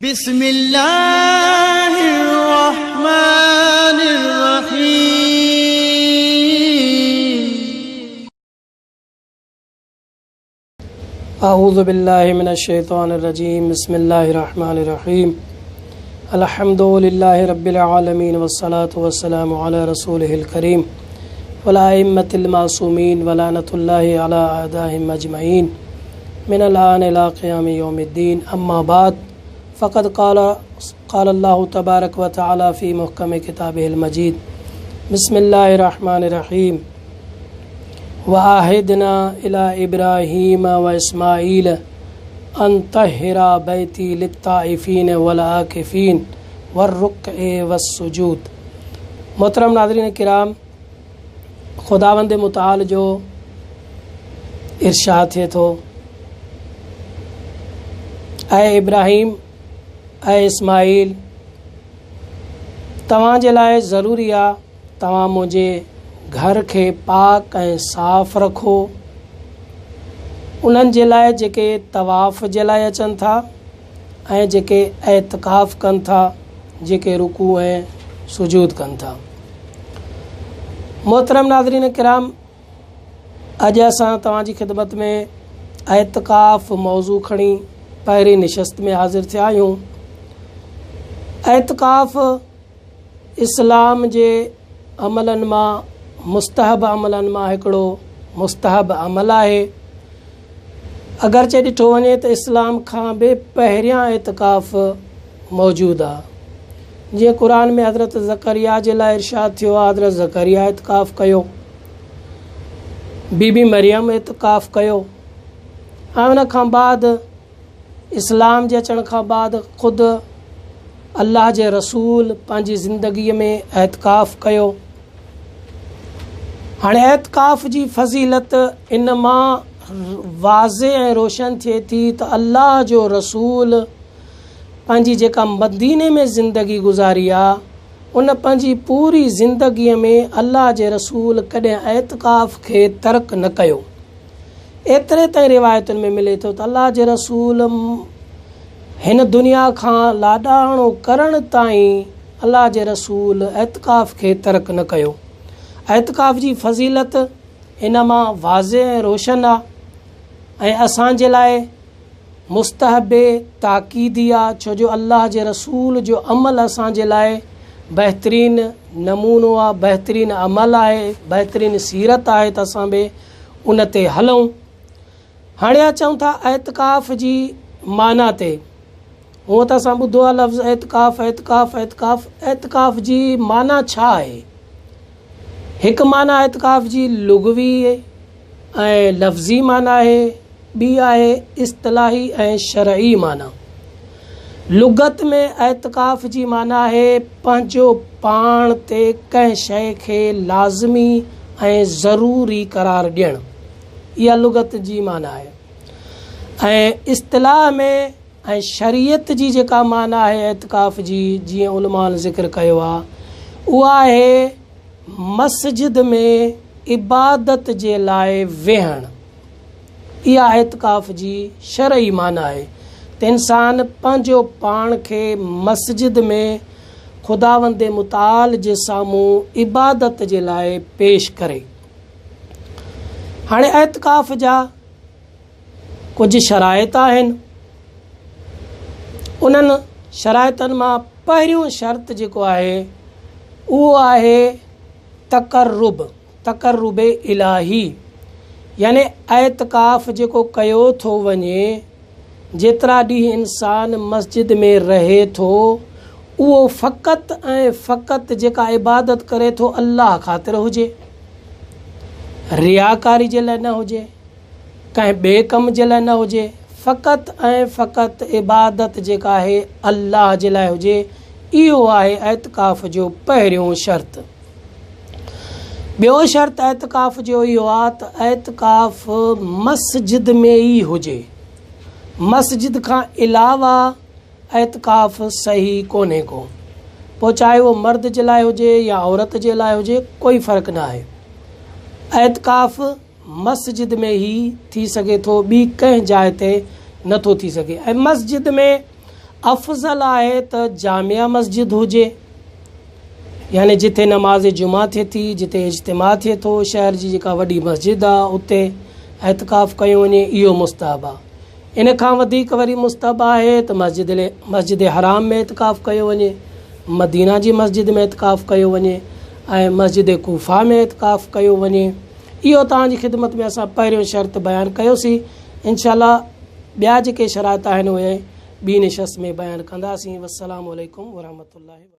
बिस्मिल्लाहिर्रहमानिर्रहीम। अऊज़ु बिल्लाहि मिनश्शैतानिर्रजीम। बिस्मिल्लाहिर्रहमानिर्रहीम। अल्हम्दुलिल्लाहि रब्बिल आलमीन वस्सलातु वस्सलामु अला रसूलिहिल करीम वला अइम्मतिल मासूमीन वलानतुल्लाहि अला अअदाहिम अजमईन मिनल आन इला क़ियामि यौमिद्दीन। अम्मा बाद फ़क़द क़ाल अल्लाहु तबारक व तआला फ़ी मुहकम किताबिहिल मजीद। बिस्मिल्लाहिर्रहमानिर्रहीम। वआहिदना इला इब्राहीम व इस्माईल अन तहिरा बैती लित्ताइफीन वल आकिफीन वर्रुक्अ वस्सुजूद। मोहतरम नाज़रीन किराम, खुदावंद मुताल जो इरशाद थिए थो, ऐं इब्राहीम ऐं इस्माईल, तव्हां जे लाइ ज़रूरी आहे तव्हां मुंहिंजे घर खे पाक ऐं साफ़ रखो। उन्हनि जे लाइ जेके तवाफ़ जे लाइ अचनि था ऐं जेके एतिकाफ़ कनि था, जेके रुकू ऐं सुजूद कनि था। मोहतरम नाज़रीन किराम, अॼु असां तव्हांजी ख़िदमत में एतिकाफ़ मौज़ू खणी पहिरीं निशस्त में हाज़िर थिया आहियूं। एतिकाफ़ इस्लाम जे अमलनि मां, मुस्तहब अमलनि मां हिकिड़ो मुस्तहब अमल आहे। अगरचे ॾिठो वञे त इस्लाम खां बि पहिरियां एतिकाफ़ मौजूदु आहे। जीअं क़ुर में हज़रत ज़करिया जे लाइ इरशाद थियो आहे, हज़रत ज़करिया एतिकाफ़ कयो, बीबी मरियम एतिकाफ़ कयो। ऐं उन खां बाद इस्लाम जे अचण खां बाद ख़ुदि अल्लाह जे रसूल पंहिंजी ज़िंदगीअ में एतिकाफ़ कयो। हाणे एतिकाफ़ जी फ़ज़ीलत इन मां वाज़े ऐं रोशन थिए थी त अल्लाह जो रसूल पंहिंजी जेका मदीने में ज़िंदगी गुज़ारी आहे, उन पंहिंजी पूरी ज़िंदगीअ में अल्लाह जे रसूल कॾहिं एतिकाफ़ खे तर्क न कयो। एतिरे ताईं रिवायतुनि में मिले थो त अल्लाह जे रसूल हिन दुनिया खां लाॾाणो करण ताईं अल्लाह जे रसूल एतिकाफ़ खे तर्क न कयो। एतिकाफ़ जी फ़ज़ीलत इन मां वाज़े ऐं रोशन आहे ऐं असांजे लाइ मुस्तहब ताक़ीदी आहे, छो जो अल्लाह जे रसूल जो अमल असांजे लाइ बहितरीन नमूनो आहे, बहितरीन अमल आहे, बहितरीन सीरत आहे त असां बि उन ते हलूं। हाणे अचूं था एतिकाफ़ जी माना ते। हूअं त असां ॿुधो आहे लफ़्ज़ एतिकाफ़ एतिकाफ़ एतिकाफ़ एतिकाफ़ जी माना छा आहे? हिकु माना एतिकाफ़ जी लुग़वी ऐं लफ़्ज़ी माना आहे, ॿी आहे इस्तिलाही ऐं शरई माना। लुग़त में एतिकाफ़ जी माना आहे पंहिंजो पाण ते कंहिं शइ खे लाज़मी ऐं ज़रूरी क़रार ॾियणु, इहा लुग़त जी माना आहे। ऐं इस्तिलाह में ऐं शरीयत जी जेका माना आहे एतिकाफ़ जी, जीअं उलमाउनि ज़िक्र कयो आहे, उहा आहे मस्जिद में इबादत जे लाइ वेहणु। इहा एतिकाफ़ जी शरई माना आहे त इंसान पंहिंजो पाण खे मस्जिद में खुदावंद मुताल जे साम्हूं इबादत जे लाइ पेश करे। हाणे एतिकाफ़ जा कुझु शराइत आहिनि। उन्हनि शराइतनि मां पहिरियों शर्त जेको आहे उहो आहे तक़र्रुब इलाही, यानी एतिकाफ़ जेको कयो थो वञे, जेतिरा ॾींहं इंसान मस्जिद में रहे थो, उहो फ़क़ति ऐं फ़क़ति जेका इबादत करे थो अल्लाह ख़ातिर हुजे, रियाकारी जे लाइ न हुजे, कंहिं ॿिए कम जे लाइ न हुजे, फ़क़ति ऐं फ़क़ति इबादत जेका आहे अल्लाह जे लाइ हुजे। इहो आहे एतिकाफ़ जो पहिरियों शर्त। ॿियो शर्त एतिकाफ़ जो इहो आहे त एतिकाफ़ मस्जिद में ई हुजे। मस्जिद खां अलावा एतिकाफ़ सही कोन्हे को, पोइ चाहे उहो मर्द जे लाइ हुजे या औरत जे लाइ हुजे, कोई फ़र्क़ु न आहे। एतिकाफ़ मस्जिद में ई थी सघे थो, ॿी कंहिं जाइ ते नथो थी सघे। ऐं मस्जिद में अफ़ज़ल आहे त जामिया मस्जिद हुजे, यानी जिथे नमाज़ जुमा थिए थी, जिथे इज्तिमा थिए थो, शहर जी जेका वॾी मस्जिद आहे उते एतिकाफ़ कयो वञे, इहो मुस्तहब आहे। इन खां वधीक वरी मुस्तहब आहे त मस्जिद हराम में एतिकाफ़ कयो वञे, मदीना जी मस्जिद में एतिकाफ़ कयो वञे ऐं मस्जिद कूफ़ा में एतिकाफ़ कयो वञे। इहो तव्हांजी ख़िदमत में असां पहिरियों शर्त बयानु कयोसीं। इंशाअल्लाह ॿिया जेके शराइत आहिनि उहे ॿी निशस्त में बयानु कंदासीं। वस्सलामु अलैकुम वरहमतुल्लाहि।